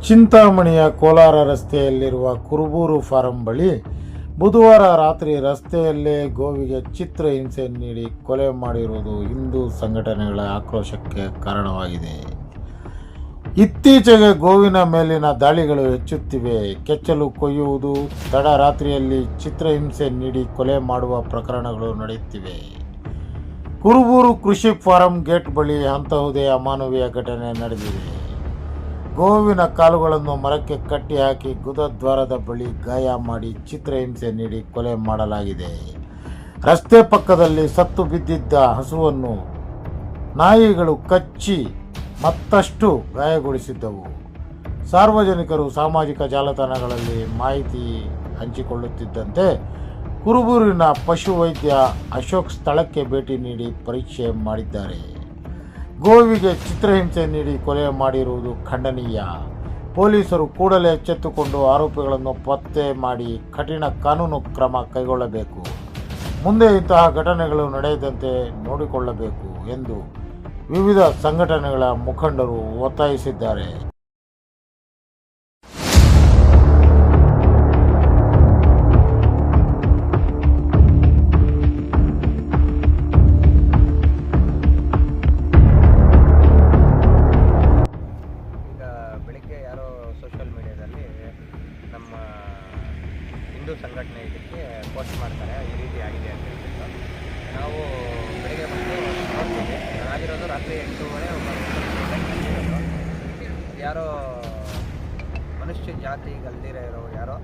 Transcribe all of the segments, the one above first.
ಚಿಂತಾಮಣಿಯ ಕೋಲಾರ ರಸ್ತೆಯಲ್ಲಿರುವ ಕುರುಬೂರು ಫಾರಂ ಬಳಿ ಬುಧವಾರ ರಾತ್ರಿ ರಸ್ತೆಯಲ್ಲೇ ಗೋವಿಗೆ ಚಿತ್ರಹಿಂಸೆ ನೀಡಿ ಕೊಲೆ ಮಾಡಿರುವುದು ಹಿಂದೂ ಸಂಘಟನೆಗಳ ಆಕ್ರೋಶಕ್ಕೆ ಕಾರಣವಾಗಿದೆ. ಇತ್ತೀಚೆಗೆ ಗೋವಿನ ಮೇಲಿನ ದಾಳಿಗಳು ಹೆಚ್ಚುತ್ತಿವೆ. ಕೆಚ್ಚಲು ಕೊಯ್ಯುವುದು, ತಡರಾತ್ರಿಯಲ್ಲಿ ಚಿತ್ರಹಿಂಸೆ ನೀಡಿ ಕೊಲೆ ಮಾಡುವ ಪ್ರಕರಣಗಳು ನಡೆಯುತ್ತಿವೆ. ಕುರುಬೂರು ಕೃಷಿ ಫಾರಂ ಗೇಟ್ ಬಳಿ ಅಂತಹುದೇ ಅಮಾನವೀಯ ಘಟನೆ ನಡೆದಿದೆ. ಗೋವಿನ ಕಾಲುಗಳನ್ನು ಮರಕ್ಕೆ ಕಟ್ಟಿ ಹಾಕಿ ಗುದದ್ವಾರದ ಬಳಿ ಗಾಯ ಮಾಡಿ ಚಿತ್ರಹಿಂಸೆ ನೀಡಿ ಕೊಲೆ ಮಾಡಲಾಗಿದೆ. ರಸ್ತೆ ಪಕ್ಕದಲ್ಲಿ ಸತ್ತು ಬಿದ್ದಿದ್ದ ಹಸುವನ್ನು ನಾಯಿಗಳು ಕಚ್ಚಿ ಮತ್ತಷ್ಟು ಗಾಯಗೊಳಿಸಿದ್ದವು. ಸಾರ್ವಜನಿಕರು ಸಾಮಾಜಿಕ ಜಾಲತಾಣಗಳಲ್ಲಿ ಮಾಹಿತಿ ಹಂಚಿಕೊಳ್ಳುತ್ತಿದ್ದಂತೆ ಕುರುಬೂರಿನ ಪಶುವೈದ್ಯ ಅಶೋಕ್ ಸ್ಥಳಕ್ಕೆ ಭೇಟಿ ನೀಡಿ ಪರೀಕ್ಷೆ ಮಾಡಿದ್ದಾರೆ. ಗೋವಿಗೆ ಚಿತ್ರಹಿಂಸೆ ನೀಡಿ ಕೊಲೆ ಮಾಡಿರುವುದು ಖಂಡನೀಯ. ಪೊಲೀಸರು ಕೂಡಲೇ ಎಚ್ಚೆತ್ತುಕೊಂಡು ಆರೋಪಿಗಳನ್ನು ಪತ್ತೆ ಮಾಡಿ ಕಠಿಣ ಕಾನೂನು ಕ್ರಮ ಕೈಗೊಳ್ಳಬೇಕು. ಮುಂದೆ ಇಂತಹ ಘಟನೆಗಳು ನಡೆಯದಂತೆ ನೋಡಿಕೊಳ್ಳಬೇಕು ಎಂದು ವಿವಿಧ ಸಂಘಟನೆಗಳ ಮುಖಂಡರು ಒತ್ತಾಯಿಸಿದ್ದಾರೆ. ಬೆಳಿಗ್ಗೆ ಯಾರೋ ಸೋಷಿಯಲ್ ಮೀಡಿಯಾದಲ್ಲಿ ನಮ್ಮ ಹಿಂದೂ ಸಂಘಟನೆ ಇದಕ್ಕೆ ಪೋಸ್ಟ್ ಮಾಡ್ತಾರೆ, ಈ ರೀತಿ ಆಗಿದೆ ಅಂತ ಹೇಳ್ಬಿಟ್ಟು. ನಾವು ಬೆಳಿಗ್ಗೆ ಬಂದು ನೋಡ್ತೀವಿ. ಆಗಿರೋದು ರಾತ್ರಿ 8:30 ಯಾರೋ ಮನುಷ್ಯ ಜಾತಿಗಲ್ದಿರೋ ಇರೋ ಯಾರೋ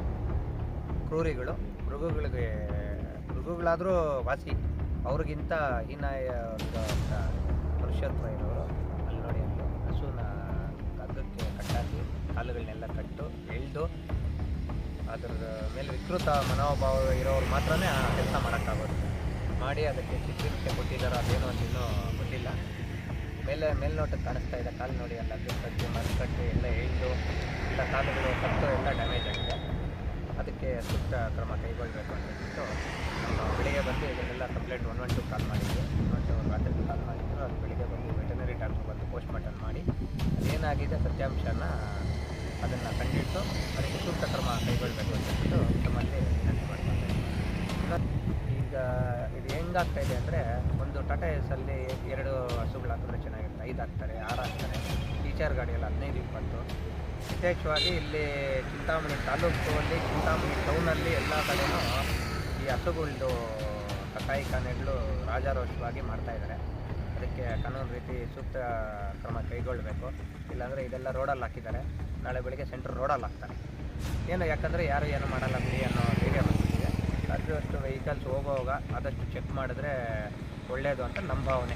ಕ್ರೂರಿಗಳು ಮೃಗಗಳಾದರೂ ವಾಸಿ, ಅವ್ರಿಗಿಂತ ಹೀನಾಯ ಮನುಷ್ಯತ್ವ ಇರೋರು. ಅಲ್ಲಿ ನೋಡಿ ಅಂದರು ಹಸುನ ಹಗ್ಗಕ್ಕೆ ಕಟ್ಟಾಕಿ ಕಾಲುಗಳನ್ನೆಲ್ಲ ಎಳೆದು ಅದರ ಮೇಲೆ ವಿಕೃತ ಮನೋಭಾವ ಇರೋರು ಮಾತ್ರನೇ ಆ ಕೆಲಸ ಮಾಡೋಕ್ಕಾಗೋದು. ಮಾಡಿ ಅದಕ್ಕೆ ಚಿಕಿತ್ಸೆ ಕೊಟ್ಟಿದ್ದಾರೋ ಅದೇನೋ ಅಂತ ಇನ್ನೂ ಗೊತ್ತಿಲ್ಲ. ಮೇಲ್ನೋಟಕ್ಕೆ ಕಾಣಿಸ್ತಾ ಇದೆ. ಕಾಲು ನೋಡಿ ಎಲ್ಲ ಕಟ್ಟಿ ಮರಕಟ್ಟಿ ಎಲ್ಲ ಎಳೆದು ಎಲ್ಲ ಕಾಲುಗಳು ಸತ್ತು ಎಲ್ಲ ಡ್ಯಾಮೇಜ್ ಆಗಿದೆ. ಅದಕ್ಕೆ ಸೂಕ್ತ ಕ್ರಮ ಕೈಗೊಳ್ಳಬೇಕು ಅಂತ ಹೇಳ್ಬಿಟ್ಟು ನಮ್ಮ ಬೆಳಿಗ್ಗೆ ಬಂದು ಇದನ್ನೆಲ್ಲ ಕಂಪ್ಲೇಂಟ್ 112 ಕಾಲ್ ಮಾಡಿದ್ವಿ. 112 ರಾತ್ರಿ ಕಾಲ್ ಮಾಡಿದ್ರು. ಅದು ಬೆಳಿಗ್ಗೆ ಬಂದು ವೆಟನರಿ ಡಾಕ್ಟ್ರ್ ಬಂದು ಪೋಸ್ಟ್ ಮಾರ್ಟಮ್ ಮಾಡಿ ಅದೇನಾಗಿದೆ ಸತ್ಯಾಂಶನ ಅದನ್ನು ಕಂಡಿಟ್ಟು ಅದಕ್ಕೆ ಸೂಕ್ತ ಕ್ರಮ ಕೈಗೊಳ್ಳಬೇಕು ಅಂತ ಹೇಳ್ಬಿಟ್ಟು ನಮ್ಮಲ್ಲಿ ವಿನಂತಿ ಮಾಡ್ತಾರೆ. ಈಗ ಇದು ಹೆಂಗಾಗ್ತಾ ಇದೆ ಅಂದರೆ, ಒಂದು ಟಾಟಾ ಎಸ್ಸಲ್ಲಿ 2 ಹಸುಗಳು ಹಾಕಿದ್ರೆ ಚೆನ್ನಾಗಿರುತ್ತೆ, 5 ಹಾಕ್ತಾರೆ, 6 ಹಾಕ್ತಾರೆ. ಟೀಚರ್ ಗಾಡಿಯಲ್ಲಿ 15-20. ಯಥೇಚ್ಛವಾಗಿ ಇಲ್ಲಿ ಚಿಂತಾಮಣಿ ತಾಲೂಕಲ್ಲಿ, ಚಿಂತಾಮಣಿ ಟೌನಲ್ಲಿ ಎಲ್ಲ ಕಡೆಯೂ ಈ ಹಸುಗಳದ್ದು ಕಸಾಯಿಖಾನೆಗಳು ರಾಜಾರೋಷವಾಗಿ ಮಾಡ್ತಾಯಿದ್ದಾರೆ. ಅದಕ್ಕೆ ಕಾನೂನು ರೀತಿ ಸೂಕ್ತ ಕ್ರಮ ಕೈಗೊಳ್ಳಬೇಕು. ಇಲ್ಲಾಂದರೆ ಇದೆಲ್ಲ ರೋಡಲ್ಲಿ ಹಾಕಿದ್ದಾರೆ, ನಾಳೆ ಬೆಳಿಗ್ಗೆ ಸೆಂಟ್ರ್ ರೋಡಲ್ಲಿ ಹಾಕ್ತಾರೆ. ಯಾಕಂದರೆ ಯಾರು ಏನು ಮಾಡಲ್ಲ ಬಿಡಿ ಅನ್ನೋ ಧೈರ್ಯ ಬಂದಿದೆ. ಅಷ್ಟು ವೆಹಿಕಲ್ಸ್ ಹೋಗುವಾಗ ಆದಷ್ಟು ಚೆಕ್ ಮಾಡಿದ್ರೆ ಒಳ್ಳೆಯದು ಅಂತ ನಮ್ಮ ಭಾವನೆ.